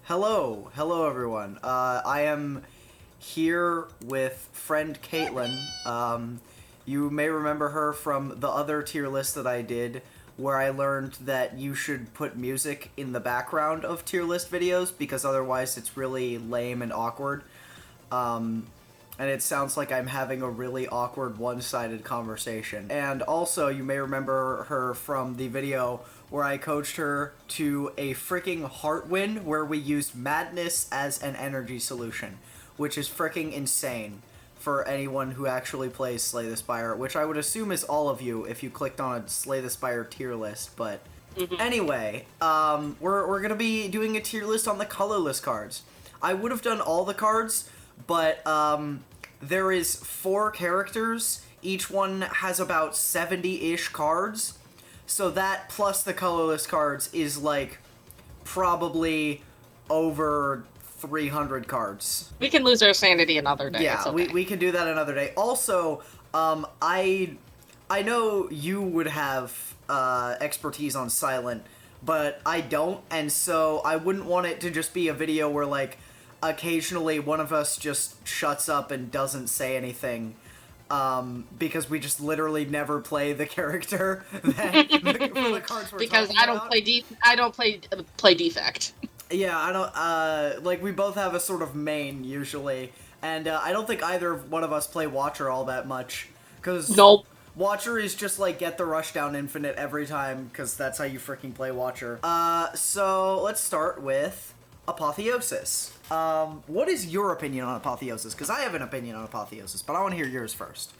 Hello everyone. I am here with friend Kaitlyn. You may remember her from the other tier list that I did, where I learned that you should put music in the background of tier list videos, because otherwise it's really lame and awkward. And it sounds like I'm having a really awkward one-sided conversation. And also, you may remember her from the video where I coached her to a freaking heart win where we used madness as an energy solution, which is freaking insane for anyone who actually plays Slay the Spire, which I would assume is all of you if you clicked on a Slay the Spire tier list, but anyway, we're gonna be doing a tier list on the colorless cards. I would have done all the cards, but there is 4 characters. Each one has about 70-ish cards. So that plus the colorless cards is like probably over 300 cards. We can lose our sanity another day. Yeah, okay. we can do that another day. Also, I know you would have expertise on silent, but I don't, and so I wouldn't want it to just be a video where like occasionally one of us just shuts up and doesn't say anything, because we just literally never play the character that the cards we're because talking I don't about. play defect. Yeah, I don't, like, we both have a sort of main, usually, and I don't think either one of us play Watcher all that much, because Nope. Watcher is just, like, get the rushdown infinite every time, because that's how you freaking play Watcher. So, let's start with Apotheosis. What is your opinion on Apotheosis? Because I have an opinion on Apotheosis, but I want to hear yours first.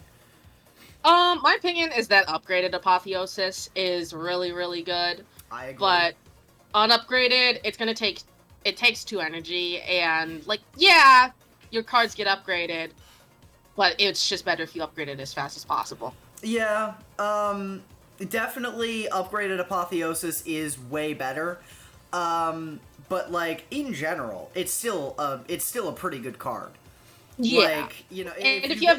My opinion is that upgraded Apotheosis is really, really good. I agree. But unupgraded, it takes 2 energy, and, like, yeah, your cards get upgraded, but it's just better if you upgrade it as fast as possible. Yeah, definitely upgraded Apotheosis is way better. But, like, in general, it's still a pretty good card. Yeah. Like, you know, and if you have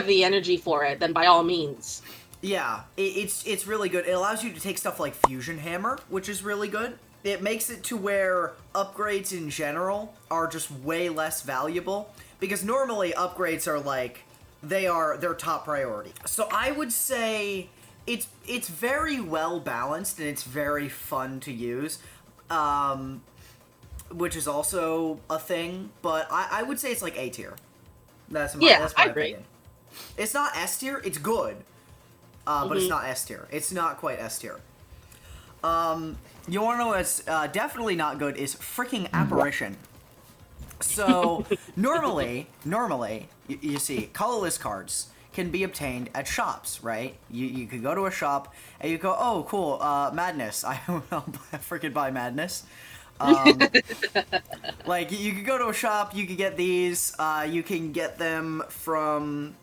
the energy for it, then by all means. Yeah, it's really good. It allows you to take stuff like Fusion Hammer, which is really good. It makes it to where upgrades in general are just way less valuable, because normally upgrades are like, they're top priority. So I would say it's very well balanced and it's very fun to use. Which is also a thing, but I would say it's like A tier. That's my opinion. It's not S tier, it's good. But it's not S tier. It's not quite S tier. You wanna know what's definitely not good is freaking Apparition. So, normally, you see, colorless cards can be obtained at shops, right? You could go to a shop, and you go, oh, cool, Madness. I'll freaking buy Madness. Like, you could go to a shop, you could get these, you can get them from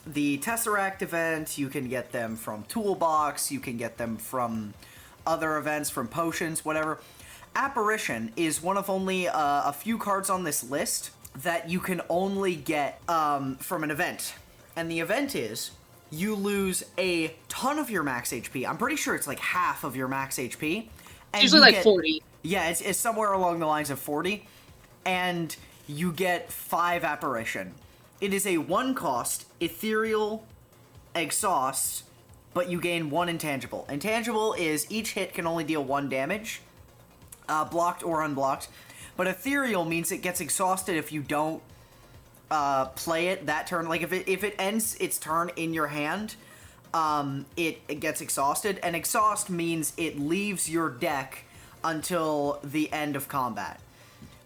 the Tesseract event, you can get them from Toolbox, you can get them from other events, from potions, whatever. Apparition is one of only a few cards on this list that you can only get from an event. And the event is, you lose a ton of your max HP. I'm pretty sure it's like half of your max HP. And usually like 40. Yeah, it's somewhere along the lines of 40. And you get 5 Apparition. It is a 1-cost, ethereal exhaust, but you gain 1 intangible. Intangible is each hit can only deal 1 damage, blocked or unblocked. But ethereal means it gets exhausted if you don't play it that turn. Like, if it ends its turn in your hand, it gets exhausted. And exhaust means it leaves your deck until the end of combat,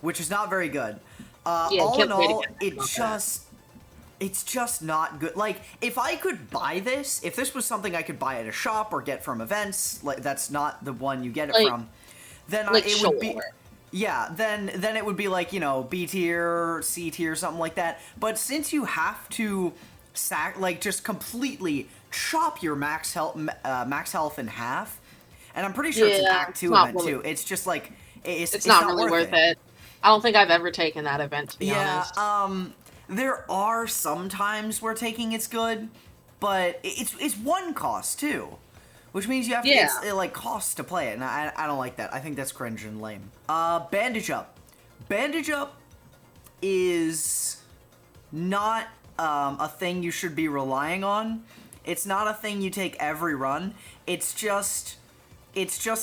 which is not very good. All in all, it's just not good. Like, if I could buy this, if this was something I could buy at a shop or get from events, like, that's not the one you get it from, then it would be... Yeah, then it would be like, you know, B tier, C tier, something like that. But since you have to just completely chop your max health in half, and I'm pretty sure it's an Act 2 event too. It's just like it's not really worth it. I don't think I've ever taken that event, to be honest. There are some times where taking it's good, but it's 1 cost too, Which means you have to, Yeah. it like costs to play it, and I don't like that. I think that's cringe and lame. Bandage Up. Bandage Up is not a thing you should be relying on. It's not a thing you take every run. It's just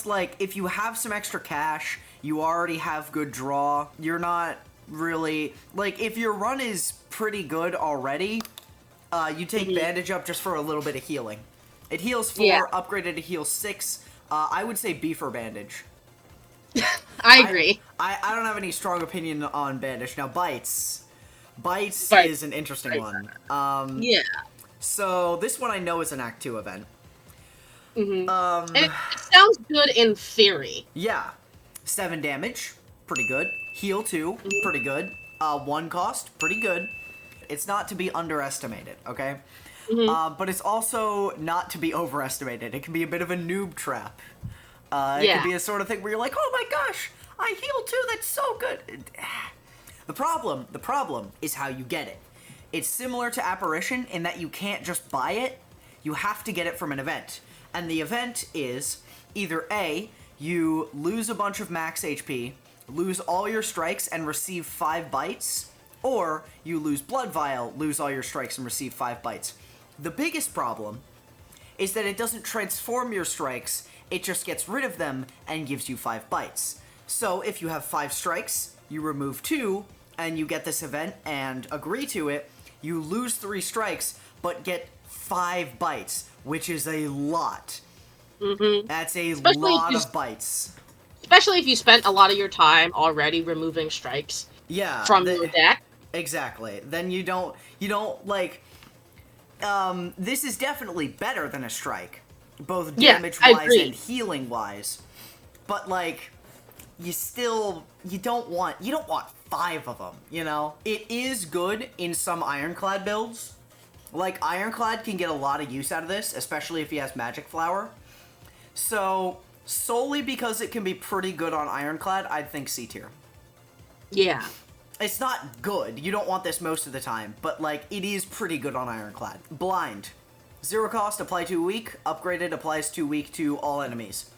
like, if you have some extra cash, you already have good draw, you're not really, like, if your run is pretty good already, you take Bandage Up just for a little bit of healing. It heals 4, upgraded to heal 6. I would say B for Bandage. I agree. I don't have any strong opinion on Bandage. Now, Bites. Bites is an interesting one. Yeah. So, this one I know is an Act 2 event. And it sounds good in theory. Yeah. 7 damage, pretty good. Heal 2, pretty good. 1 cost, pretty good. It's not to be underestimated, okay? But it's also not to be overestimated. It can be a bit of a noob trap. It can be a sort of thing where you're like, oh my gosh, I heal 2, that's so good. The problem is how you get it. It's similar to Apparition in that you can't just buy it, you have to get it from an event. And the event is either A, you lose a bunch of max HP, lose all your strikes and receive 5 bites, or you lose Blood Vial, lose all your strikes and receive 5 bites. The biggest problem is that it doesn't transform your strikes, it just gets rid of them and gives you 5 bites. So if you have 5 strikes, you remove 2, and you get this event and agree to it, you lose 3 strikes, but get 5 bites, which is a lot. That's a lot of bites. Especially if you spent a lot of your time already removing strikes from your deck. Exactly. Then you don't, like, this is definitely better than a strike, both damage-wise and healing-wise. But, like, you don't want 5 of them, you know? It is good in some Ironclad builds. Like, Ironclad can get a lot of use out of this, especially if he has Magic Flower. So, solely because it can be pretty good on Ironclad, I'd think C tier. Yeah. It's not good. You don't want this most of the time, but, like, it is pretty good on Ironclad. Blind. 0 cost, apply to weak. Upgraded, applies to weak to all enemies.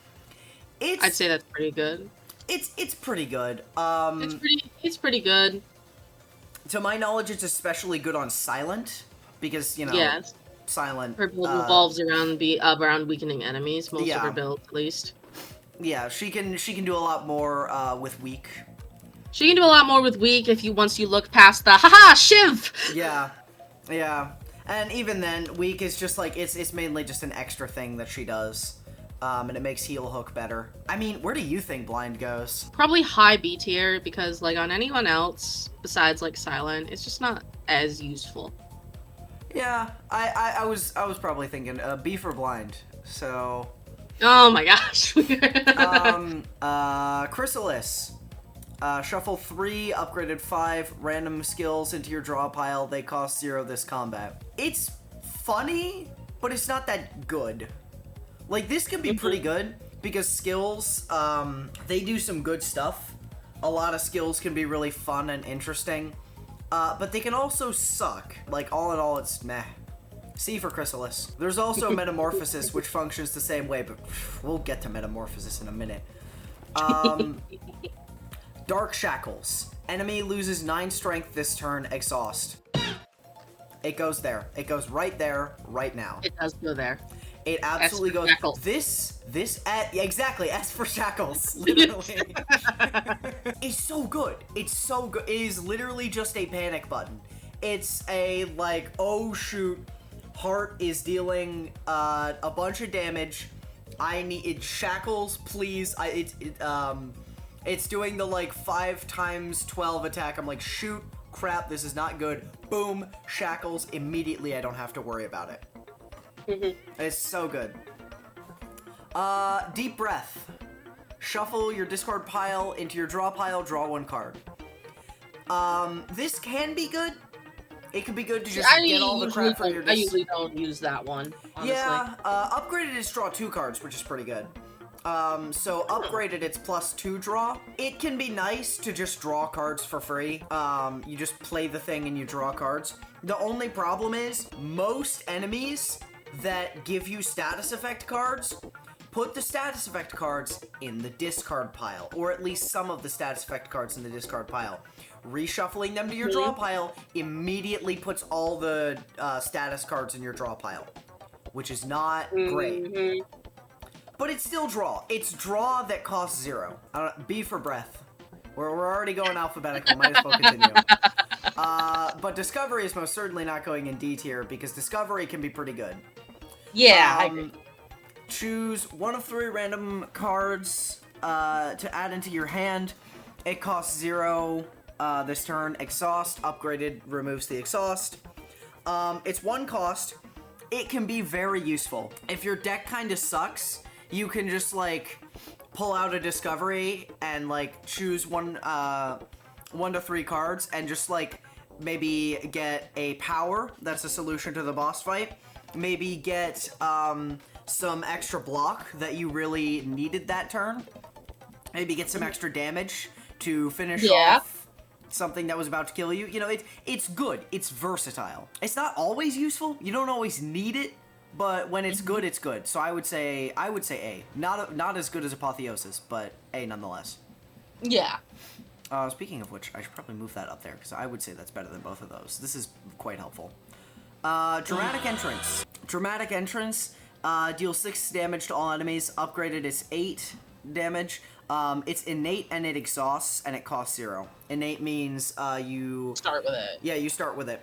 I'd say that's pretty good. It's pretty good. It's pretty good. To my knowledge, it's especially good on Silent, because, you know, Silent... Her build revolves around weakening enemies, most of her builds, at least. Yeah, she can do a lot more with weak. She can do a lot more with weak once you look past the haha Shiv. Yeah, and even then, weak is just like it's mainly just an extra thing that she does, and it makes heal hook better. I mean, where do you think blind goes? Probably high B tier because like on anyone else besides like Silent, it's just not as useful. Yeah, I was probably thinking B for blind. So. Oh my gosh. Chrysalis. Shuffle 3, upgraded 5, random skills into your draw pile. They cost 0 this combat. It's funny, but it's not that good. Like, this can be pretty good, because skills, they do some good stuff. A lot of skills can be really fun and interesting, but they can also suck. Like, all in all, it's meh. C for Chrysalis. There's also Metamorphosis, which functions the same way, but we'll get to Metamorphosis in a minute. Dark Shackles. Enemy loses 9 strength this turn, exhaust. It goes there. It goes right there, right now. It does go there. It absolutely goes. Shackles. Exactly, S for Shackles, literally. It's so good. It's so good. It is literally just a panic button. It's a, like, oh shoot, Heart is dealing a bunch of damage. I need Shackles, please. It's doing the, like, 5 times 12 attack. I'm like, shoot, crap, this is not good. Boom, Shackles, immediately I don't have to worry about it. It's so good. Deep Breath. Shuffle your discard pile into your draw pile, draw 1 card. This can be good. It could be good to just get all the crap from your... I usually don't use that one, honestly. Yeah, upgraded is draw 2 cards, which is pretty good. So upgraded, it's +2 draw. It can be nice to just draw cards for free. You just play the thing and you draw cards. The only problem is, most enemies that give you status effect cards, put the status effect cards in the discard pile, or at least some of the status effect cards in the discard pile. Reshuffling them to your draw pile immediately puts all the status cards in your draw pile, which is not great. But it's still draw. It's draw that costs 0. B for breath. We're already going alphabetical. Might as well continue. But Discovery is most certainly not going in D tier because Discovery can be pretty good. Yeah, I agree. Choose one of 3 random cards to add into your hand. It costs 0 this turn. Exhaust, upgraded, removes the exhaust. It's 1 cost. It can be very useful. If your deck kind of sucks, you can just, like, pull out a Discovery and, like, choose 1 to 3 cards and just, like, maybe get a power. That's a solution to the boss fight. Maybe get some extra block that you really needed that turn. Maybe get some extra damage to finish off something that was about to kill you. You know, it's good. It's versatile. It's not always useful. You don't always need it, but when it's good, it's good. So I would say A. Not as good as Apotheosis, but A nonetheless. Yeah. Speaking of which, I should probably move that up there because I would say that's better than both of those. This is quite helpful. Dramatic Entrance. Dramatic Entrance deals 6 damage to all enemies. Upgraded is 8 damage. It's innate and it exhausts and it costs 0. Innate means you Start with it. Yeah, you start with it.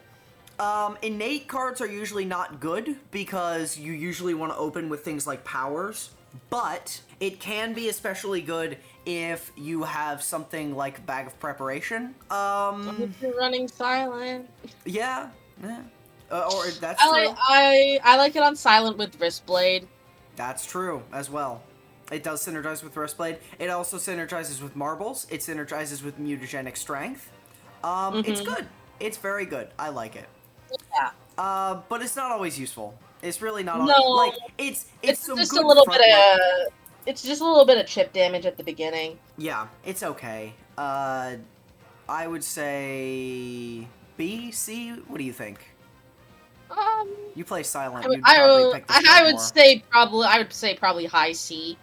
Innate cards are usually not good because you usually want to open with things like powers, but it can be especially good if you have something like Bag of Preparation. If you're running silent. Yeah. Or that's true. I like it on silent with Wristblade. That's true as well. It does synergize with Wristblade. It also synergizes with Marbles. It synergizes with Mutagenic Strength. It's good. It's very good. I like it. Yeah. But it's not always useful. It's really not. No. Like it's some just good a little front bit load. of. It's just a little bit of chip damage at the beginning. Yeah, it's okay. I would say B, C. What do you think? You play silent. I would say probably high C.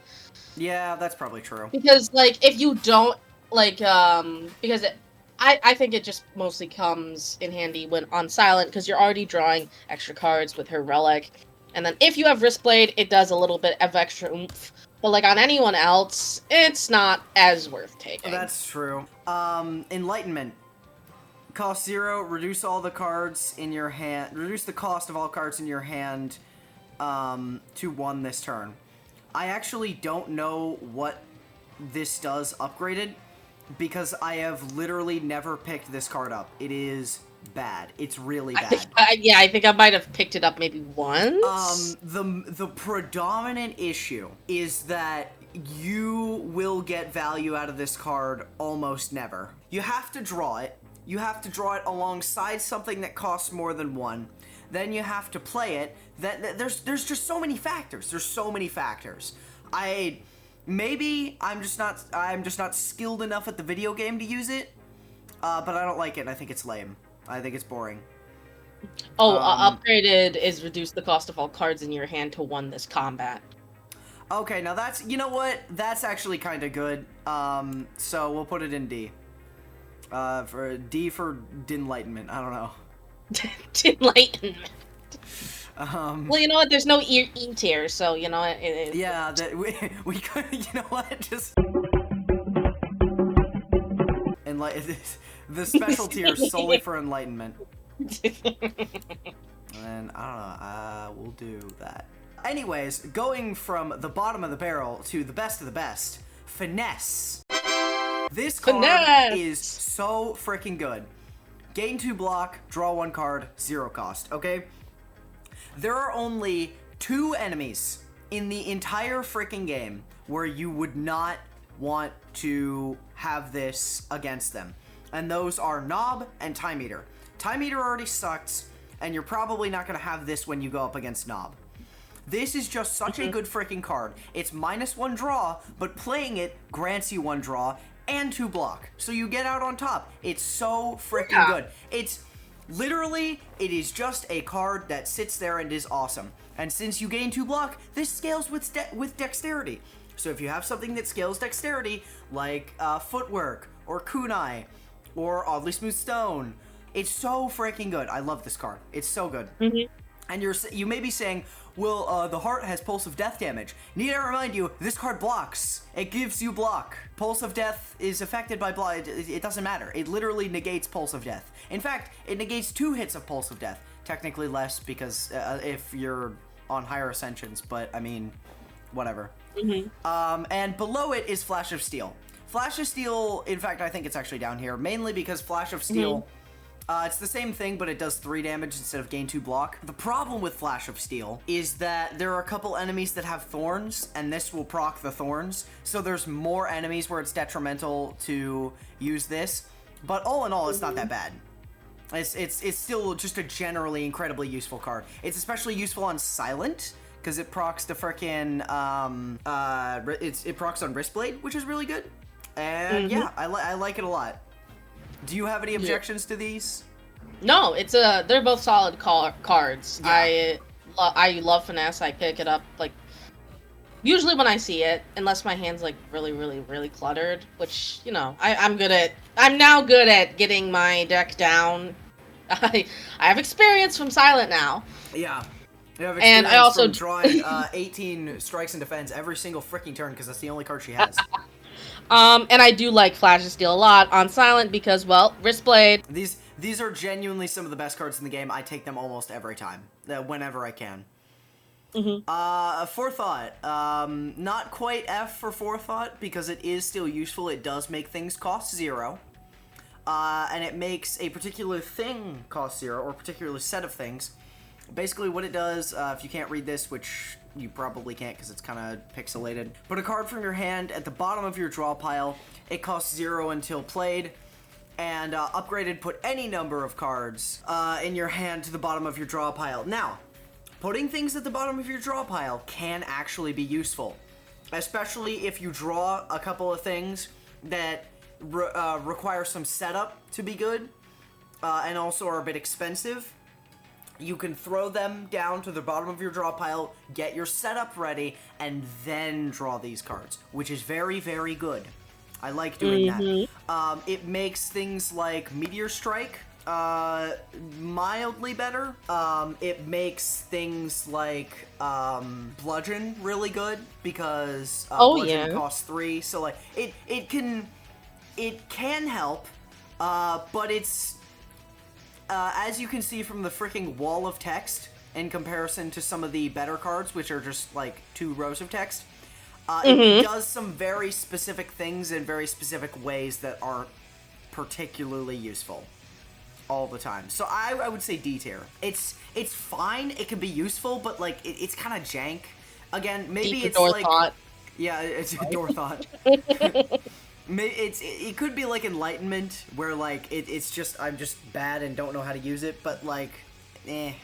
Yeah, that's probably true. Because like if you don't like because I think it just mostly comes in handy when on silent because you're already drawing extra cards with her relic, and then if you have Wristblade, it does a little bit of extra oomph. But like on anyone else, it's not as worth taking. That's true. Enlightenment. Cost 0, reduce all the cards in your hand, reduce the cost of all cards in your hand to 1 this turn. I actually don't know what this does upgraded because I have literally never picked this card up. It is bad. It's really bad. I think I might have picked it up maybe once. The predominant issue is that you will get value out of this card almost never. You have to draw it. You have to draw it alongside something that costs more than 1. Then you have to play it. There's just so many factors. There's so many factors. Maybe I'm just not skilled enough at the video game to use it. But I don't like it. I think it's lame. I think it's boring. Upgraded is reduce the cost of all cards in your hand to 1 this combat. Okay, now that's, you know what? That's actually kind of good. So we'll put it in D. For D for Dinlightenment. I don't know. Dinlightenment. Well, you know what? There's no E tier, so you know what? Yeah, we could. You know what? Just the special tier solely for Enlightenment. And I don't know. We'll do that. Anyways, going from the bottom of the barrel to the best of the best, Finesse. This card is so freaking good. Gain 2 block, draw 1 card, 0 cost, okay? There are only 2 enemies in the entire freaking game where you would not want to have this against them. And those are Knob and Time Eater. Time Eater already sucks, and you're probably not going to have this when you go up against Knob. This is just such a good freaking card. It's -1 draw, but playing it grants you 1 draw and 2 block. So you get out on top. It's so freaking good. Literally, it is just a card that sits there and is awesome. And since you gain 2 block, this scales with dexterity. So if you have something that scales dexterity, like footwork, or kunai, or oddly smooth stone, it's so freaking good. I love this card. It's so good. Mm-hmm. And you may be saying, well, the heart has Pulse of Death damage. Need I remind you, this card blocks. It gives you block. Pulse of Death is affected by block. It doesn't matter. It literally negates Pulse of Death. In fact, it negates 2 hits of Pulse of Death. Technically less because if you're on higher ascensions, but I mean, whatever. Mm-hmm. And below it is Flash of Steel. Flash of Steel, in fact, I think it's actually down here, mainly because Flash of Steel... it's the same thing, but it does 3 damage instead of gain 2 block. The problem with Flash of Steel is that there are a couple enemies that have thorns, and this will proc the thorns. So there's more enemies where it's detrimental to use this. But all in all, it's not that bad. It's still just a generally incredibly useful card. It's especially useful on Silent, because it procs the frickin' it procs on Wristblade, which is really good. And yeah, I like it a lot. Do you have any objections to these? No, they're both solid cards. Yeah. I love finesse. I pick it up like usually when I see it, unless my hand's like really cluttered, which I'm now good at getting my deck down. I have experience from Silent now. Yeah. You have And I also from drawing 18 strikes and defense every single freaking turn because that's the only card she has. And I do like Flash of Steel a lot on Silent because, well, Wristblade. These are genuinely some of the best cards in the game. I take them almost every time, whenever I can. Forethought. Not quite F for Forethought because it is still useful. It does make things cost 0. And it makes a particular thing cost 0, or a particular set of things. Basically what it does, if you can't read this, which you probably can't because it's kind of pixelated, put a card from your hand at the bottom of your draw pile. It costs 0 until played. And upgraded, put any number of cards in your hand to the bottom of your draw pile. Now, putting things at the bottom of your draw pile can actually be useful. Especially if you draw a couple of things that require some setup to be good. And also are a bit expensive. You can throw them down to the bottom of your draw pile, get your setup ready, and then draw these cards, which is very, very good. I like doing that. It makes things like Meteor Strike mildly better. It makes things like Bludgeon really good because Bludgeon costs 3. So like it can help, but it's as you can see from the freaking wall of text in comparison to some of the better cards, which are just like 2 rows of text, it does some very specific things in very specific ways that aren't particularly useful all the time. So I would say D tier. It's fine. It can be useful, but like it's kind of jank. Again, maybe it's like thought. Yeah, it's a door thought. It could be like Enlightenment, where like it's just I'm just bad and don't know how to use it, but like, Good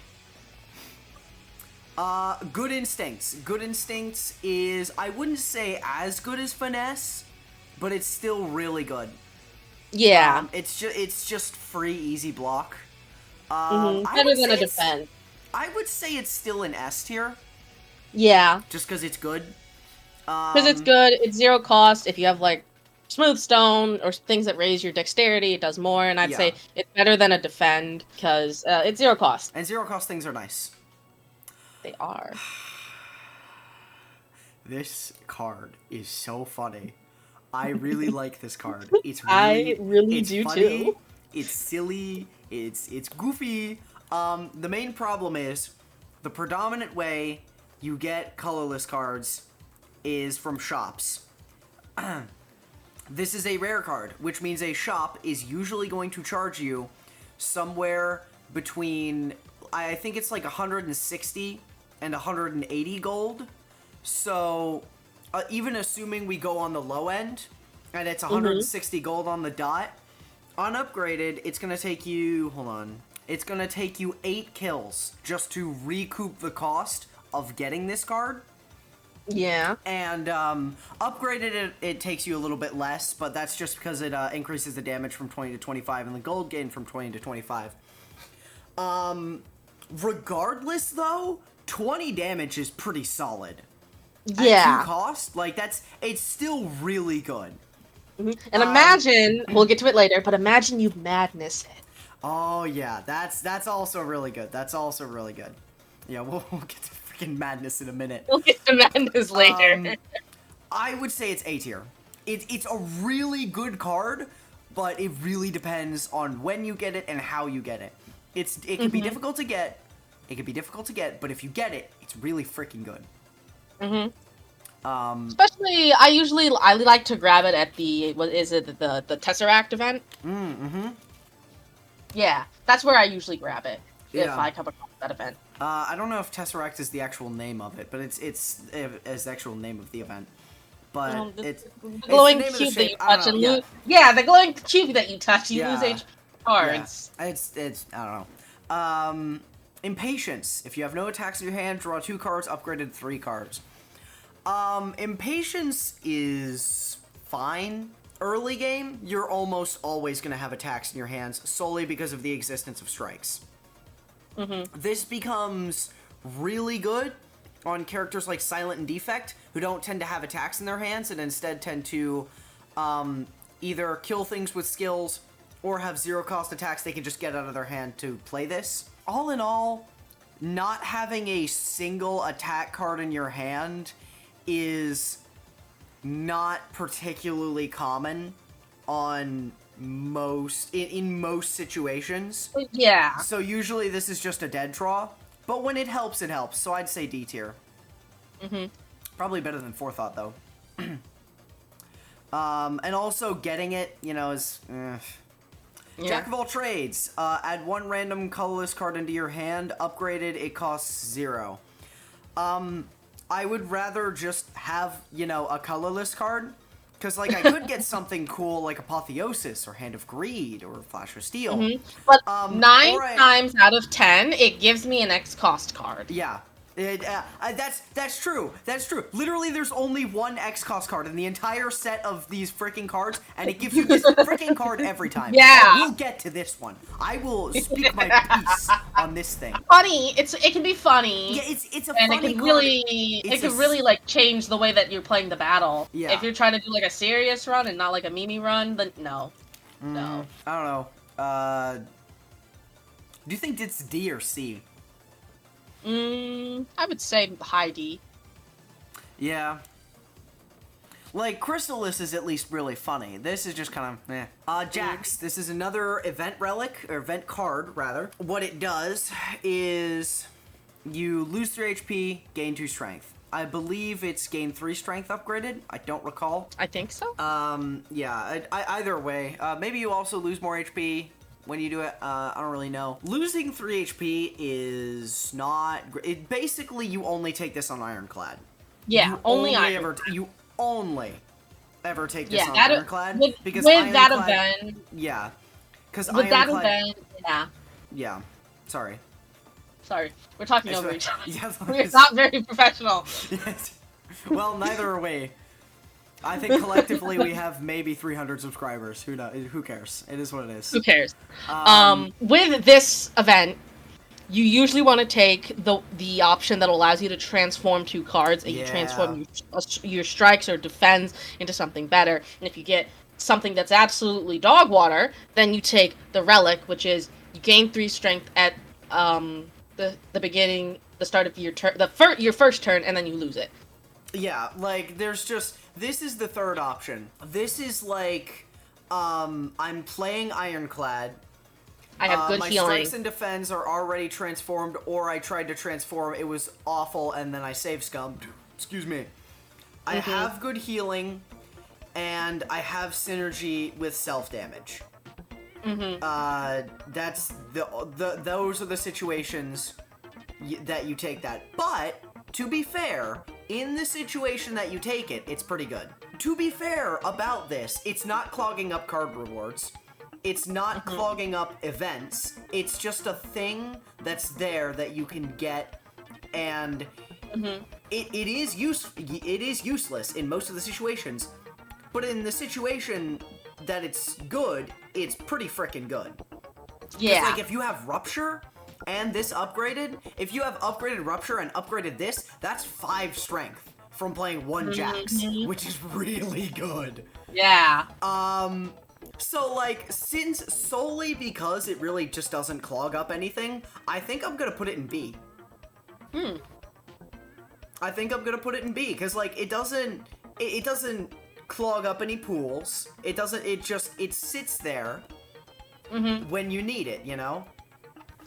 Instincts. Good Instincts is, I wouldn't say as good as Finesse, but it's still really good. Yeah. It's just free easy block. Better than a defense. I would say it's still an S tier. Yeah. Just because it's good. Because it's good. It's 0 cost. If you have like Smooth Stone or things that raise your dexterity, it does more. And I'd say it's better than a defend because it's 0 cost. And 0 cost things are nice. They are. This card is so funny. I really like this card. It's really, I really do funny, too. It's silly. It's goofy. The main problem is the predominant way you get colorless cards is from shops. This is a rare card, which means a shop is usually going to charge you somewhere between, I think it's like 160 and 180 gold. So even assuming we go on the low end and it's 160 gold on the dot, unupgraded, it's going to take you, hold on, it's going to take you 8 kills just to recoup the cost of getting this card. Yeah. And upgraded, it takes you a little bit less, but that's just because it increases the damage from 20 to 25 and the gold gain from 20 to 25. Regardless, though, 20 damage is pretty solid. Yeah. At 2 cost, like, it's still really good. And imagine, we'll get to it later, but imagine you madness it. Oh, yeah, that's also really good. That's also really good. Yeah, we'll get to freaking madness in a minute. We'll get to madness later. I would say it's A tier. It's a really good card, but it really depends on when you get it and how you get it. It can be difficult to get. It can be difficult to get, but if you get it, it's really freaking good. Especially, I like to grab it at the the Tesseract event. Yeah, that's where I usually grab it if I come across that event. I don't know if Tesseract is the actual name of it, but it's the actual name of the event. But it's the glowing it's the cube that you shape. touch and lose. Yeah, the glowing cube that you touch, you lose HP cards. Yeah. It's I don't know. Impatience. If you have no attacks in your hand, draw 2 cards, upgraded 3 cards. Impatience is fine. Early game, you're almost always going to have attacks in your hands solely because of the existence of strikes. This becomes really good on characters like Silent and Defect, who don't tend to have attacks in their hands and instead tend to either kill things with skills or have 0 cost attacks they can just get out of their hand to play this. All in all, not having a single attack card in your hand is not particularly common on in most situations. Yeah. So usually this is just a dead draw, but when it helps, it helps. So I'd say D tier. Probably better than Forethought though. And also getting it, you know, is Jack of all trades. Add 1 random colorless card into your hand. Upgraded, it costs 0. I would rather just have, you know, a colorless card. Because, like, I could get something cool like Apotheosis or Hand of Greed or Flash of Steel. But 9 times out of 10, it gives me an X cost card. Yeah. That's true. That's true. Literally, there's only 1 X cost card in the entire set of these freaking cards, and it gives you this freaking card every time. Yeah. We'll get to this one. I will speak my piece on this thing. Funny. It can be funny. Yeah, it's a and funny it can card. It can really like change the way that you're playing the battle. Yeah. If you're trying to do like a serious run and not like a Mimi run, then no. No. I don't know. Do you think it's D or C? I would say high D. Yeah. Like, Crystallis is at least really funny. This is just kind of, eh. Jax. This is another event relic, or event card, rather. What it does is you lose 3 HP, gain 2 strength. I believe it's gain 3 strength upgraded. I don't recall. I think so. Yeah, either way. Maybe you also lose more HP when you do it. I don't really know. Losing 3 HP is not great. Basically, you only take this on Ironclad. Yeah, you only only ever take this on that, Ironclad. With that event. Yeah. Because with that event, yeah. Yeah. Sorry. Sorry. We're talking over each other. Yes, We're not very professional. Yes. Well, neither are we. I think collectively we have maybe 300 subscribers. Who knows? Who cares? It is what it is. Who cares? With this event, you usually want to take the option that allows you to transform 2 cards, and you transform your strikes or defense into something better. And if you get something that's absolutely dog water, then you take the relic, which is you gain 3 strength at the beginning, the start of your turn, your first turn, and then you lose it. Yeah, like, there's just... This is the third option. This is like, I'm playing Ironclad. I have good my healing. My strikes and defense are already transformed, or I tried to transform, it was awful, and then I save scummed. Excuse me. I have good healing, and I have synergy with self-damage. That's those are the situations that you take that. But, to be fair, in the situation that you take it, it's pretty good. To be fair about this, it's not clogging up card rewards. It's not clogging up events. It's just a thing that's there that you can get, and it is useless in most of the situations. But in the situation that it's good, it's pretty freaking good. Yeah. Like, if you have Rupture, and this upgraded, if you have upgraded Rupture and upgraded this, that's 5 strength from playing 1 Jax, which is really good. Yeah. So, like, solely because it really just doesn't clog up anything, I think I'm gonna put it in B. I think I'm gonna put it in B, because, like, it doesn't clog up any pools. It sits there when you need it, you know?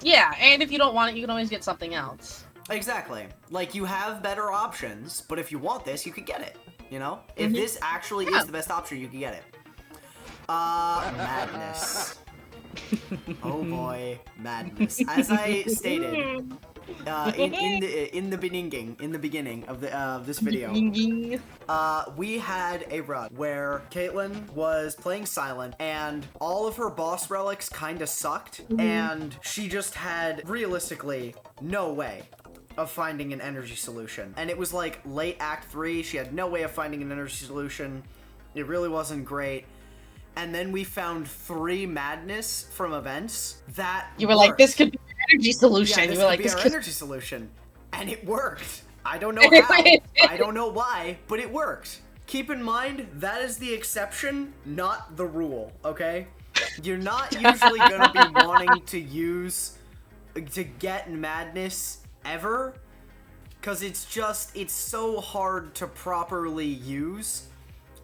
Yeah, and if you don't want it, you can always get something else. Exactly. Like, you have better options, but if you want this, you could get it, you know? If this actually is the best option, you can get it. Madness. Oh boy, madness. As I stated, in the beginning of this video, we had a run where Kaitlyn was playing Silent, and all of her boss relics kind of sucked, and she just had realistically no way of finding an energy solution. And it was like late Act 3, she had no way of finding an energy solution. It really wasn't great. And then we found 3 madness from events that you were worked. Like, this could be an energy solution. Yeah, this you were could like, be our energy solution. And it worked. I don't know how. I don't know why, but it worked. Keep in mind, that is the exception, not the rule, okay? You're not usually gonna be wanting to get madness ever, because it's so hard to properly use.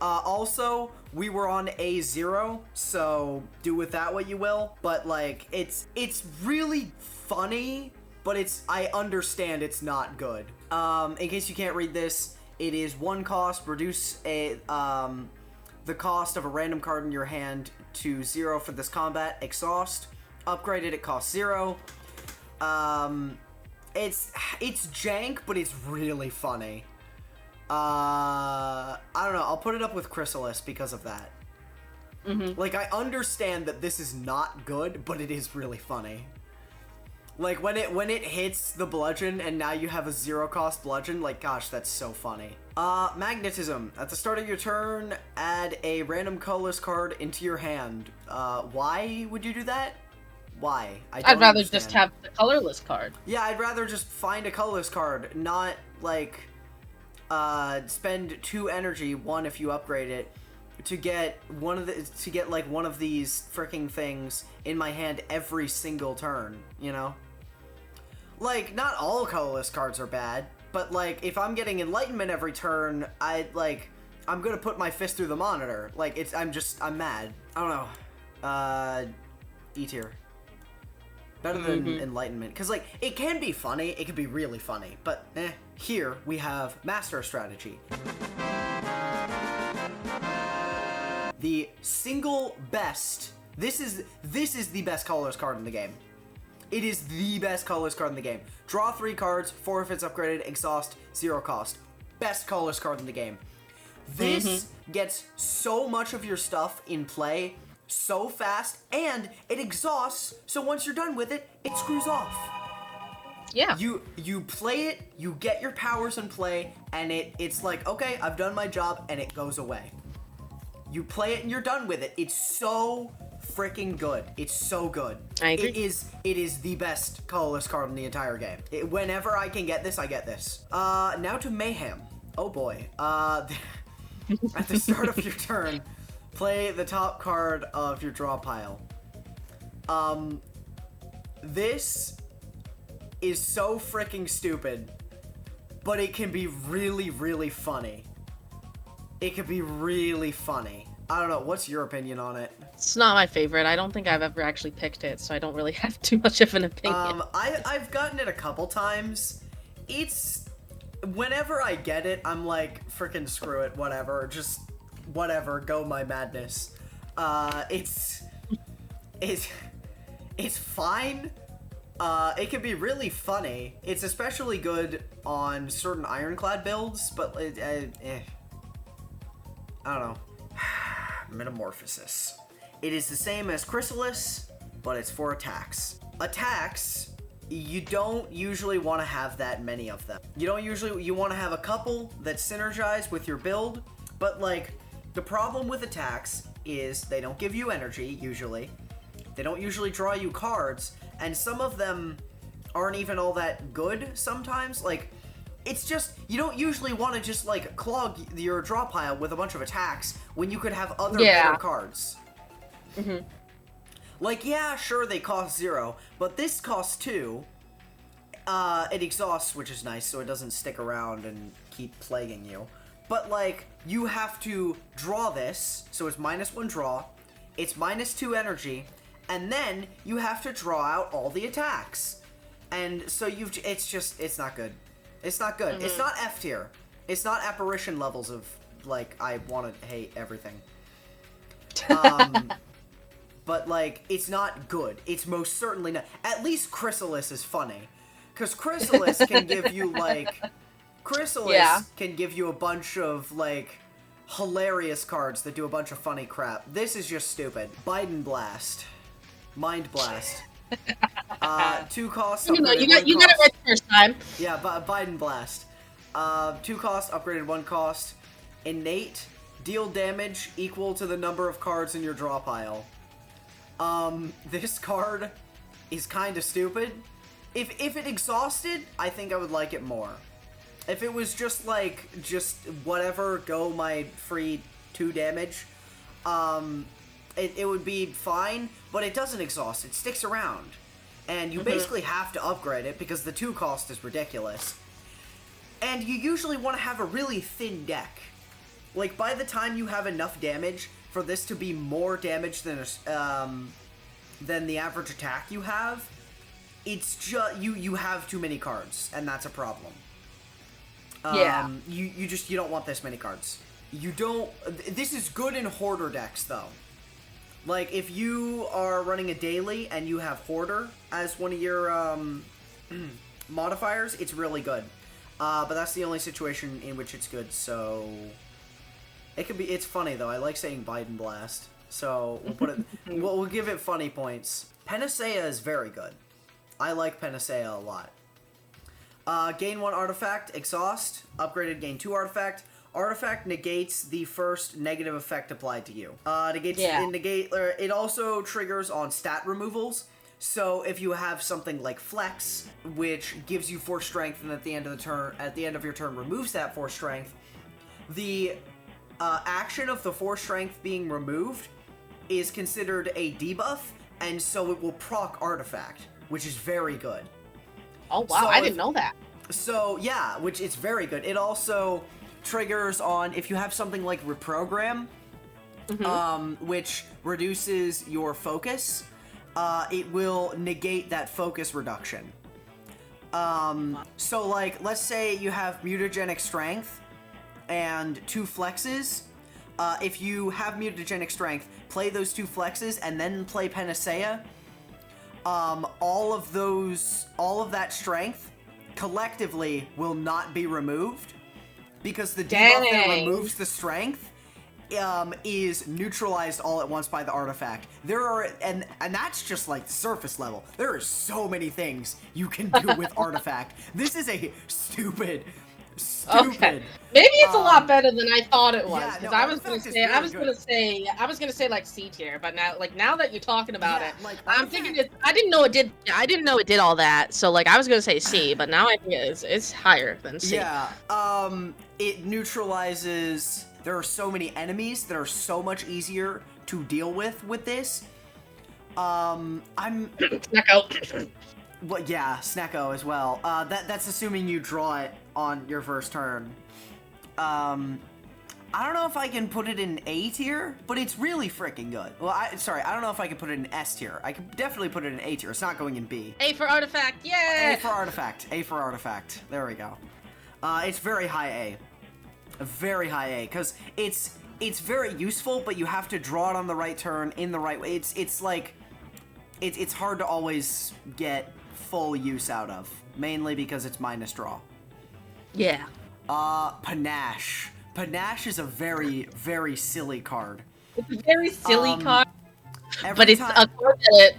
Also, we were on A0, so do with that what you will, but, like, it's really funny, but I understand it's not good. In case you can't read this, it is 1 cost, reduce the cost of a random card in your hand to 0 for this combat, exhaust, upgraded, it costs 0. It's jank, but it's really funny. I don't know, I'll put it up with Chrysalis because of that. Like, I understand that this is not good, but it is really funny. Like, when it hits the bludgeon and now you have a 0 cost bludgeon, like, gosh, that's so funny. Magnetism. At the start of your turn, add a random colorless card into your hand. Why would you do that? Why? I'd rather just have the colorless card. Yeah, I'd rather just find a colorless card, not, like, spend 2 energy, 1 if you upgrade it, to get one of these freaking things in my hand every single turn, you know? Like, not all colorless cards are bad, but, like, if I'm getting enlightenment every turn, I'm gonna put my fist through the monitor. Like, I'm mad. I don't know. E tier. Better than enlightenment, because, like, it can be funny, it can be really funny, but here we have Master Strategy. The single best, this is the best colorless card in the game. It is the best colorless card in the game. Draw 3 cards, 4 if it's upgraded, exhaust, 0 cost. Best colorless card in the game. This gets so much of your stuff in play so fast, and it exhausts, so once you're done with it, it screws off. Yeah. You play it, you get your powers in play, and it's like, okay, I've done my job, and it goes away. You play it and you're done with it. It's so freaking good. It's so good. I agree. It is the best colorless card in the entire game. Whenever I can get this, I get this. Now to Mayhem. Oh boy. At the start of your turn, play the top card of your draw pile. This is so freaking stupid, but it can be really, really funny. It could be really funny. I don't know, what's your opinion on it? It's not my favorite. I don't think I've ever actually picked it, so I don't really have too much of an opinion. I've gotten it a couple times. Whenever I get it, I'm like, freaking screw it, whatever. Just, whatever, go my madness. It's fine. It can be really funny. It's especially good on certain ironclad builds, but I don't know. Metamorphosis. It is the same as Chrysalis, but it's for attacks. Attacks, you don't usually want to have that many of them. You want to have a couple that synergize with your build, but, like, the problem with attacks is they don't give you energy, usually. They don't usually draw you cards, and some of them aren't even all that good sometimes. Like, it's just, you don't usually want to just, like, clog your draw pile with a bunch of attacks when you could have other better cards. Mm-hmm. Like, yeah, sure, they cost 0, but this costs 2. It exhausts, which is nice, so it doesn't stick around and keep plaguing you. But, like, you have to draw this, so it's -1 draw, it's -2 energy, and then you have to draw out all the attacks. And so it's not good. It's not good. Mm-hmm. It's not F tier. It's not apparition levels of, like, I want to hate everything. But, like, it's not good. It's most certainly not. At least Chrysalis is funny. Because Chrysalis can give you, like... Chrysalis can give you a bunch of, like, hilarious cards that do a bunch of funny crap. This is just stupid. Biden Blast. Mind Blast. 2 costs. You got it right the first time. Yeah, Biden Blast. 2 costs, upgraded 1 cost. Innate. Deal damage equal to the number of cards in your draw pile. This card is kind of stupid. If it exhausted, I think I would like it more. If it was just like, whatever, go my free 2 damage, it would be fine, but it doesn't exhaust, it sticks around. And you basically have to upgrade it because the 2 cost is ridiculous. And you usually want to have a really thin deck. Like, by the time you have enough damage for this to be more damage than the average attack you have, it's just, you have too many cards, and that's a problem. You don't want this many cards. This is good in Hoarder decks, though. Like, if you are running a daily and you have Hoarder as one of your, modifiers, it's really good. But that's the only situation in which it's good, so... It's funny, though. I like saying Biden Blast. So, we'll put it... we'll give it funny points. Panacea is very good. I like Panacea a lot. Gain 1 artifact, exhaust, upgraded gain 2 artifact. Artifact negates the first negative effect applied to you. It also triggers on stat removals. So if you have something like Flex, which gives you 4 strength, and at the end of your turn removes that 4 strength, the action of the 4 strength being removed is considered a debuff, and so it will proc artifact, which is very good. Oh wow, so I didn't know that. So yeah, which is very good. It also triggers on if you have something like Reprogram, which reduces your focus. It will negate that focus reduction. So like, let's say you have mutagenic strength and 2 flexes. If you have mutagenic strength, play those 2 flexes and then play Panacea. All of that strength collectively will not be removed because the debuff that removes the strength is neutralized all at once by the artifact. And that's just like surface level. There are so many things you can do with artifact. This is a stupid. Okay. Maybe it's a lot better than I thought it was. Because I was gonna say like C tier, but now that you're talking about it, like, I'm thinking I didn't know it did all that. So like I was gonna say C, but now I think it's higher than C. Yeah. It neutralizes. There are so many enemies that are so much easier to deal with this. Snecko. Well, yeah, Snecko as well. That's assuming you draw it on your first turn. I don't know if I can put it in A tier, but it's really freaking good. Well, I don't know if I can put it in S tier. I could definitely put it in A tier. It's not going in B. A for artifact, yeah! A for artifact. A for artifact. There we go. It's very high A. Very high A, because it's very useful, but you have to draw it on the right turn, in the right way. It's hard to always get full use out of, mainly because it's minus draw. Yeah. Panache. Panache is a very, very silly card. It's a very silly card, but it's a card that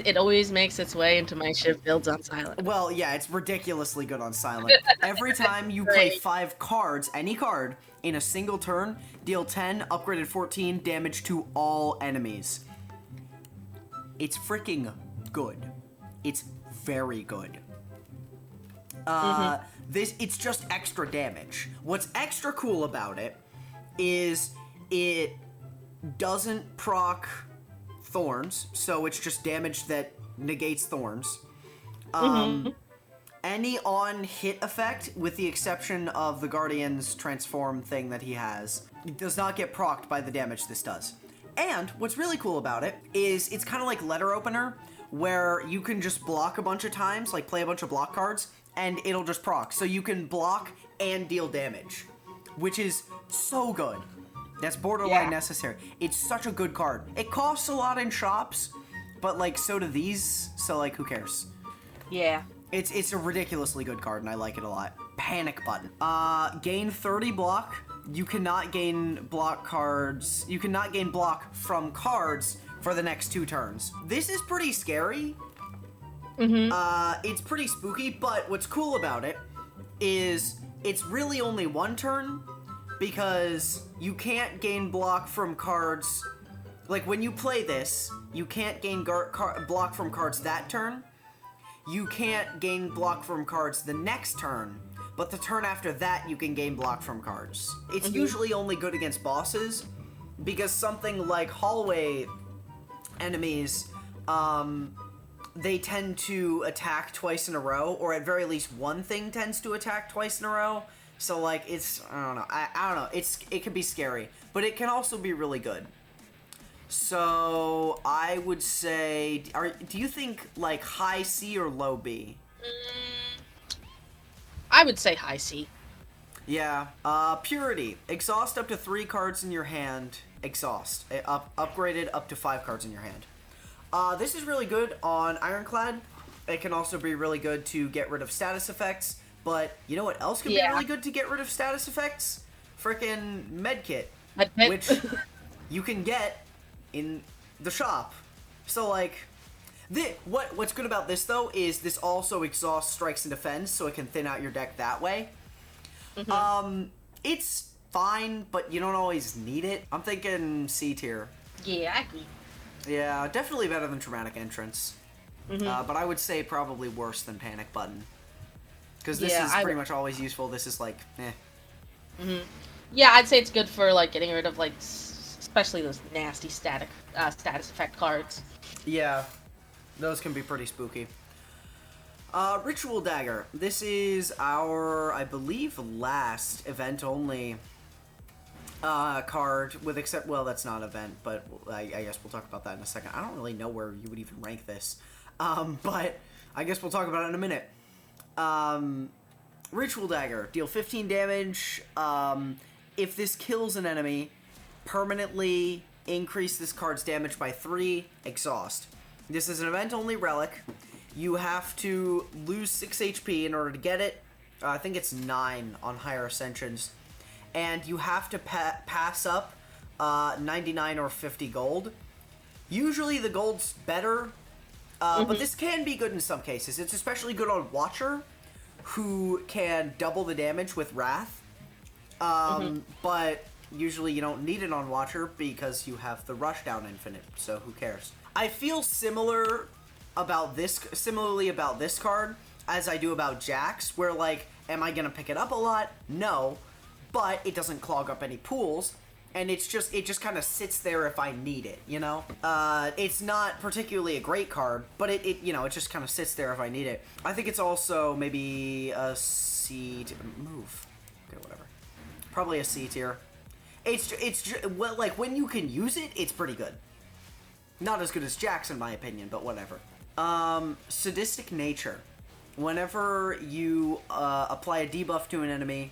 it always makes its way into my shift builds on Silent. Well, yeah, it's ridiculously good on Silent. Every time you play 5 cards, any card, in a single turn, deal 10, upgraded 14, damage to all enemies. It's freaking good. It's very good. It's just extra damage. What's extra cool about it is it doesn't proc thorns, so it's just damage that negates thorns. Any on-hit effect, with the exception of the Guardian's transform thing that he has, does not get procced by the damage this does. And what's really cool about it is it's kind of like Letter Opener, where you can just block a bunch of times, like play a bunch of block cards, and it'll just proc. So you can block and deal damage, which is so good. That's borderline necessary. It's such a good card. It costs a lot in shops, but like so do these, so like who cares? Yeah. It's a ridiculously good card, and I like it a lot. Panic Button. Gain 30 block. You cannot gain block cards. You cannot gain block from cards for the next 2 turns. This is pretty scary. It's pretty spooky, but what's cool about it is it's really only 1 turn, because you can't gain block from cards. Like, when you play this, you can't gain block from cards that turn. You can't gain block from cards the next turn, but the turn after that you can gain block from cards. It's usually only good against bosses, because something like hallway enemies, they tend to attack twice in a row, or at very least one thing tends to attack twice in a row. So like, it's, I don't know, I don't know, it can be scary, but it can also be really good. So, I would say, do you think, like, high C or low B? I would say high C. Yeah. Purity. Exhaust up to 3 cards in your hand. Exhaust. Upgraded up to 5 cards in your hand. This is really good on Ironclad. It can also be really good to get rid of status effects. But, you know what else can be really good to get rid of status effects? Frickin' Medkit. Which you can get in the shop. So like, what's good about this though is this also exhausts strikes and defense, so it can thin out your deck that way. It's fine, but you don't always need it. I'm thinking C tier. Yeah, I agree. Yeah, definitely better than Traumatic Entrance. But I would say probably worse than Panic Button, because this is pretty much always useful. This is like, eh. Yeah, I'd say it's good for like getting rid of like especially those nasty status effect cards. Yeah, those can be pretty spooky. Ritual Dagger. This is our, I believe, last event-only card, with well, that's not event, but I guess we'll talk about that in a second. I don't really know where you would even rank this, but I guess we'll talk about it in a minute. Ritual Dagger. Deal 15 damage. If this kills an enemy, permanently increase this card's damage by 3, exhaust. This is an event-only relic. You have to lose 6 HP in order to get it. I think it's 9 on higher ascensions. And you have to pass up 99 or 50 gold. Usually the gold's better, but this can be good in some cases. It's especially good on Watcher, who can double the damage with Wrath. But usually you don't need it on Watcher because you have the Rushdown Infinite, so who cares? I feel similarly about this card as I do about Jax, where like, am I gonna pick it up a lot? No, but it doesn't clog up any pools, and it just kind of sits there if I need it, you know? It's not particularly a great card, but it you know, it just kind of sits there if I need it. I think it's also maybe a C move. Okay, whatever. Probably a C tier. It's well, like, when you can use it, it's pretty good. Not as good as Jax, in my opinion, but whatever. Sadistic Nature. Whenever you apply a debuff to an enemy,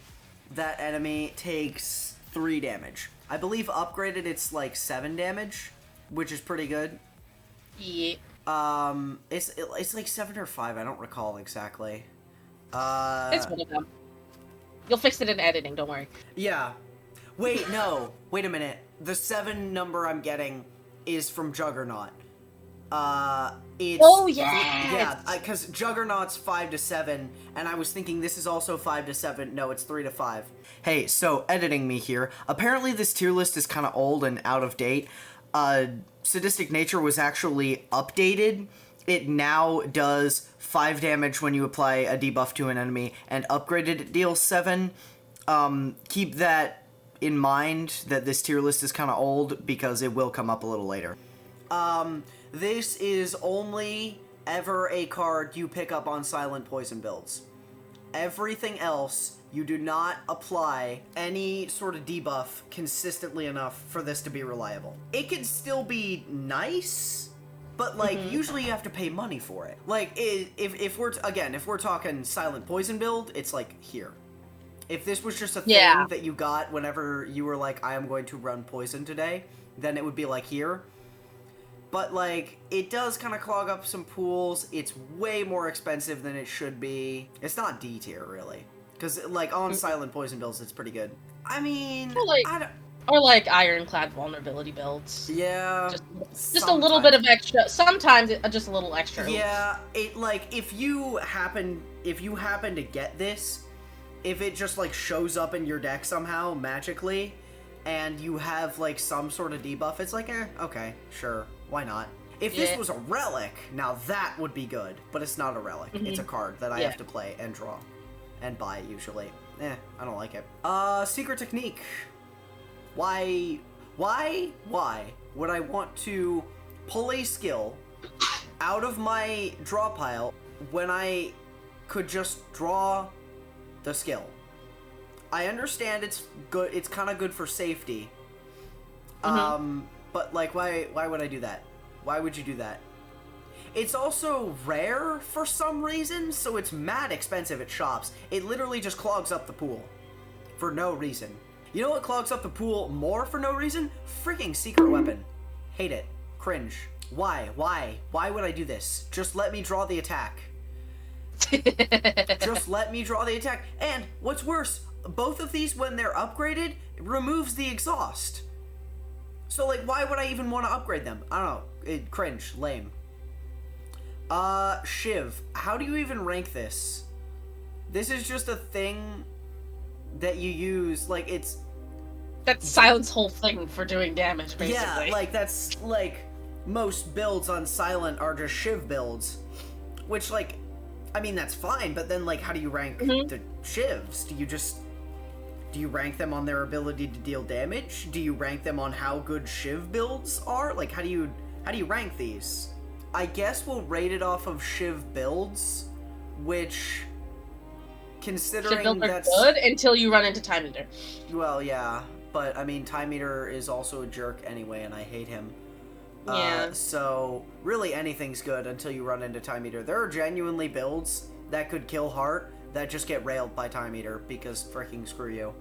that enemy takes 3 damage. I believe upgraded it's like 7 damage, which is pretty good. Yeah. It's like 7 or 5, I don't recall exactly. It's one of them. You'll fix it in editing, don't worry. Yeah. Wait, no. Wait a minute. The 7 number I'm getting is from Juggernaut. It's... Oh, yes! Yeah, because Juggernaut's 5 to 7, and I was thinking this is also 5 to 7. No, it's 3 to 5. Hey, so, editing me here. Apparently this tier list is kind of old and out of date. Sadistic Nature was actually updated It now does 5 damage when you apply a debuff to an enemy, and upgraded it deals 7. Keep that in mind, that this tier list is kind of old, because it will come up a little later. This is only ever a card you pick up on silent poison builds. Everything else, you do not apply any sort of debuff consistently enough for this to be reliable. It can still be nice, but, like, usually you have to pay money for it. Like, if we're talking silent poison build, it's, like, here. If this was just a thing that you got whenever you were like, I am going to run poison today, then it would be, like, here. But, like, it does kind of clog up some pools. It's way more expensive than it should be. It's not D tier, really. Because, like, on silent poison builds, it's pretty good. I mean, or like ironclad vulnerability builds. Yeah. Just a little bit of extra. Sometimes just a little extra. Yeah, if you happen to get this, if it just, like, shows up in your deck somehow, magically, and you have, like, some sort of debuff, it's like, okay, sure, why not? If this was a relic, now that would be good, but it's not a relic. It's a card that I have to play and draw. And buy, usually. I don't like it. Secret technique. Why would I want to pull a skill out of my draw pile when I could just draw the skill? I understand it's good. It's kind of good for safety. But, like, why would I do that? Why would you do that? It's also rare for some reason, so it's mad expensive at shops. It literally just clogs up the pool for no reason. You know what clogs up the pool more for no reason? Freaking secret weapon. Hate it. Cringe. Why? Why would I do this? Just let me draw the attack. Just let me draw the attack. And what's worse, both of these, when they're upgraded, removes the exhaust. So, like, why would I even want to upgrade them? I don't know. Cringe. Lame. Shiv. How do you even rank this? This is just a thing that you use, like, it's... That's Silent's whole thing for doing damage, basically. Yeah, like, that's, like, most builds on Silent are just Shiv builds. Which, like, I mean, that's fine, but then, like, how do you rank the Shivs? Do you rank them on their ability to deal damage? Do you rank them on how good Shiv builds are? Like, how do you rank these? I guess we'll rate it off of Shiv builds, which, considering Shiv builds that's are good until you run into Time Eater. Well, yeah, but I mean, Time Eater is also a jerk anyway, and I hate him. Yeah. So really, anything's good until you run into Time Eater. There are genuinely builds that could kill Heart that just get railed by Time Eater because freaking screw you.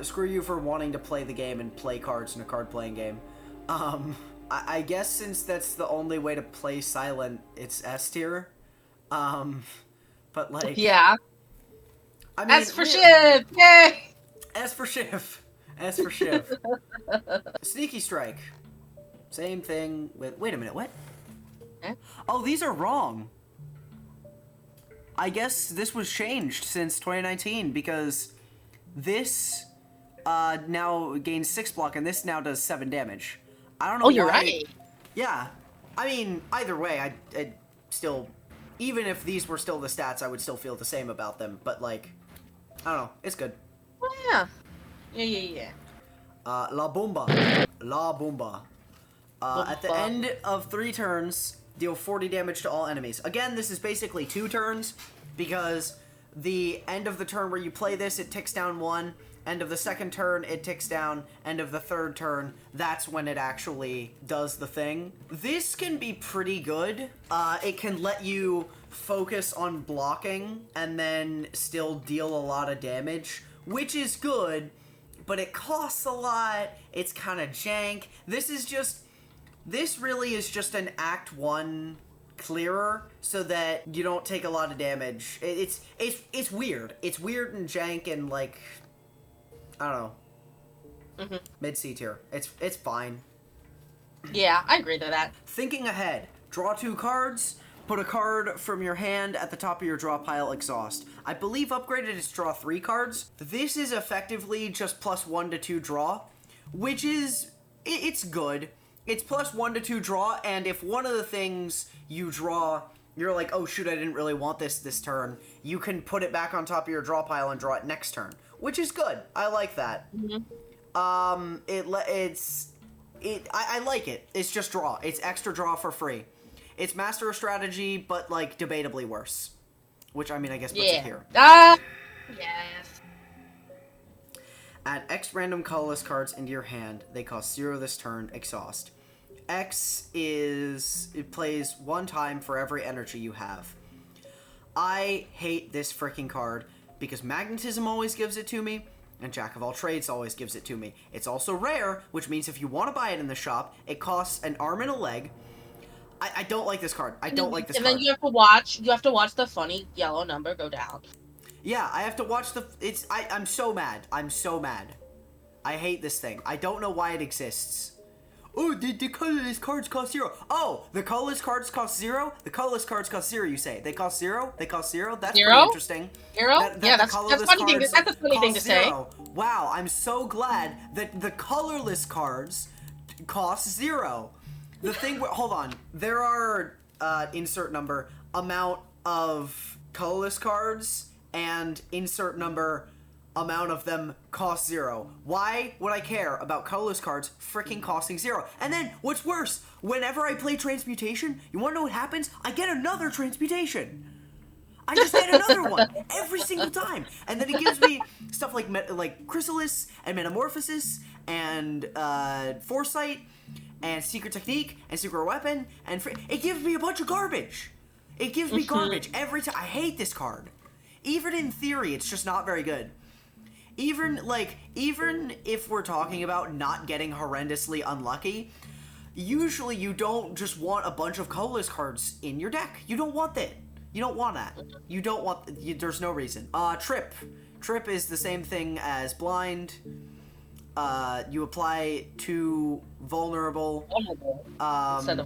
Screw you for wanting to play the game and play cards in a card-playing game. I guess since that's the only way to play Silent, it's S tier. But, like... Yeah. I mean, S for Shiv! Yay! S for Shiv. S for Shiv. Sneaky Strike. Same thing with... Wait a minute, what? Oh, these are wrong. I guess this was changed since 2019, because this now gains 6 block, and this now does 7 damage. I don't know why. You're right. Yeah. I mean, either way, I'd still... Even if these were still the stats, I would still feel the same about them, but, like... I don't know. It's good. Oh, yeah. Yeah. La Bomba. La Bomba. At the end of 3 turns, deal 40 damage to all enemies. Again, this is basically 2 turns, because the end of the turn where you play this, it ticks down 1. End of the second turn, it ticks down. End of the third turn, that's when it actually does the thing. This can be pretty good. It can let you focus on blocking and then still deal a lot of damage, which is good, but it costs a lot. It's kind of jank. This really is just an Act 1 clearer so that you don't take a lot of damage. It's weird. It's weird and jank and, like, I don't know. Mid-C tier. It's fine. Yeah, I agree to that. Thinking ahead. Draw 2 cards. Put a card from your hand at the top of your draw pile, exhaust. I believe upgraded is draw 3 cards. This is effectively just +1 to 2 draw, which is... It's good. It's +1 to 2 draw, and if one of the things you draw, you're like, oh shoot, I didn't really want this turn, you can put it back on top of your draw pile and draw it next turn, which is good. I like that. I like it. It's just draw. It's extra draw for free. It's Master of Strategy, but, like, debatably worse. Which, I mean, I guess puts it here. Yes. Add X random colorless cards into your hand. They cost 0 this turn. Exhaust. X is... It plays 1 time for every energy you have. I hate this freaking card because Magnetism always gives it to me, and Jack of all trades always gives it to me. It's also rare, which means if you want to buy it in the shop, it costs an arm and a leg. I don't like this card. I don't like this card. And then you have to watch the funny yellow number go down. Yeah, I have to watch the... I'm so mad. I'm so mad. I hate this thing. I don't know why it exists. Oh, the colorless cards cost 0. Oh, the colorless cards cost 0? The colorless cards cost 0, you say. They cost 0? They cost 0? That's pretty interesting. 0? That's a funny thing to say. Wow, I'm so glad that the colorless cards cost 0. The thing... Hold on. There are, insert number, amount of colorless cards... and insert number, amount of them cost 0. Why would I care about colorless cards freaking costing 0? And then, what's worse, whenever I play Transmutation, you wanna know what happens? I get another Transmutation. I just get another one every single time. And then it gives me stuff like Chrysalis, and Metamorphosis, and Foresight, and Secret Technique, and Secret Weapon, and it gives me a bunch of garbage. It gives me garbage every time. I hate this card. Even in theory, it's just not very good. Even if we're talking about not getting horrendously unlucky, usually you don't just want a bunch of colorless cards in your deck. You don't want that. You don't want that. You don't want... there's no reason. Trip. Trip is the same thing as blind. You apply to vulnerable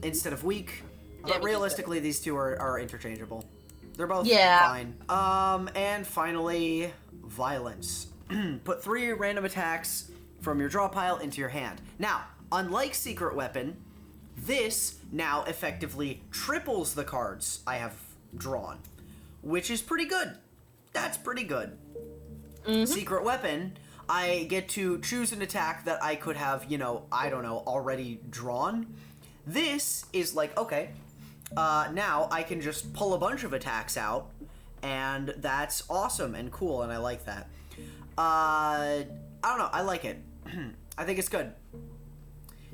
instead of weak. But realistically, these two are interchangeable. They're both fine. And finally, violence. Put 3 random attacks from your draw pile into your hand. Now, unlike Secret Weapon, this now effectively triples the cards I have drawn, which is pretty good. That's pretty good. Secret Weapon, I get to choose an attack that I could have, I don't know, already drawn. This is like, okay, now I can just pull a bunch of attacks out, and that's awesome and cool, and I like that. I don't know, I like it. I think it's good.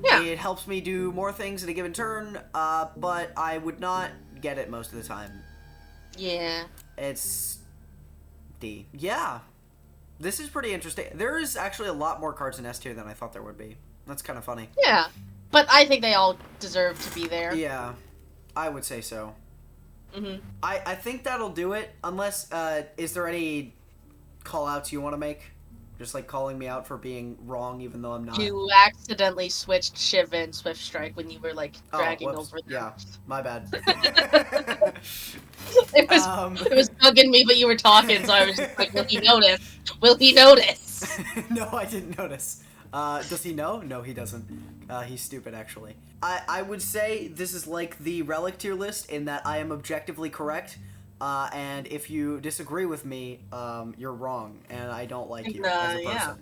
Yeah. It helps me do more things in a given turn, but I would not get it most of the time. Yeah. It's D. Yeah. This is pretty interesting. There is actually a lot more cards in S tier than I thought there would be. That's kind of funny. Yeah. But I think they all deserve to be there. Yeah. I would say so. I think that'll do it. Unless, is there any call-outs you want to make? Just like calling me out for being wrong even though I'm not. You accidentally switched Shiv and Swift Strike when you were like dragging over them. Yeah, my bad. It was bugging me, but you were talking, so I was just like, will he notice? Will he notice? No, I didn't notice. Does he know? No, he doesn't. He's stupid, actually. I would say this is like the relic tier list in that I am objectively correct. And if you disagree with me, you're wrong, and I don't like you as a person. Yeah.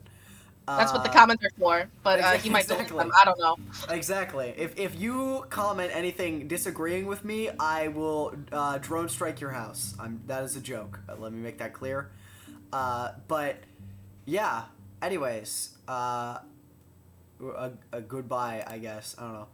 That's what the comments are for, but he might delete them. I don't know. Exactly. If you comment anything disagreeing with me, I will drone strike your house. That is a joke. Let me make that clear. But yeah. Anyways, a goodbye, I guess. I don't know.